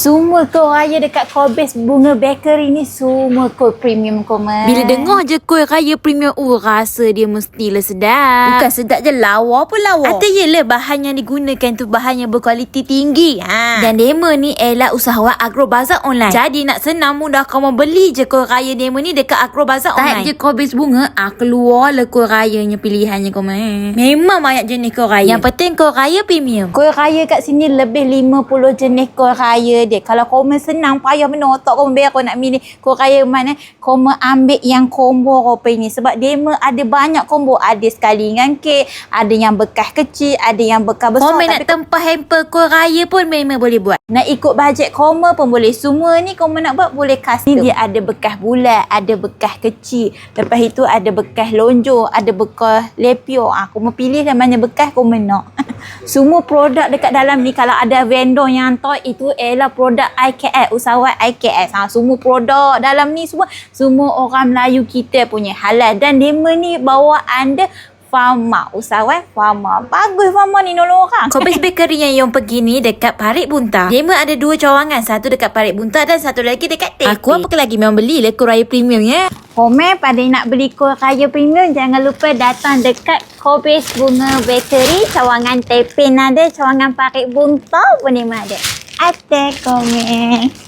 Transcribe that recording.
Semua kau raya dekat Kobe's Bunga Bakery ni semua kau premium kau mah. Bila dengar je kuih raya premium, rasa dia mestilah sedap. Bukan sedap je, lawa pun lawa. Atau yelah bahan yang digunakan tu bahan yang berkualiti tinggi. Dan Dema ni ialah usahawan agrobazar online. Jadi nak senang mudah kau mau beli je kuih raya Dema ni dekat agrobazar online. Type je Kobe's Bunga, keluarlah kuih rayanya pilihannya kau mah. Memang banyak jenis kuih raya. Yang penting kuih raya premium. Kuih raya kat sini lebih 50 jenis kuih raya dia. Kalau kau senang payah benar otak kau biar kau nak milih kuih raya mana, kau ambil yang combo kau ni. Sebab Dema ada banyak combo. Ada sekali dengan kek, ada yang bekas kecil, ada yang bekas besar. Kau nak tempah hamper kuih raya pun memang boleh buat. Nak ikut bajet kau pun boleh. Semua ni kau nak buat boleh custom. Dia ada bekas bulat, ada bekas kecil. Lepas itu ada bekas lonjor, ada bekas lepio. Aku mau pilih yang mana bekas kau nak. Semua produk dekat dalam ni kalau ada vendor yang hantar itu ialah produk IKS, usahawan IKS. Semua produk dalam ni semua orang Melayu kita punya halal. Dan Dema ni bawa anda Fama, usahawan Fama. Bagus Fama ni nolong orang. Kobe's Bakery yang pergi ni dekat Parit Buntar. Dema ada 2 cawangan, satu dekat Parit Buntar dan satu lagi dekat Tepi. Aku apa lagi memang belilah kuih raya premium ya. Komen pada nak beli kuih raya premium, jangan lupa datang dekat Kobe's Bunga Bakery. Cawangan Tepin ada, cawangan Parit Buntar pun Dema ada. Komen.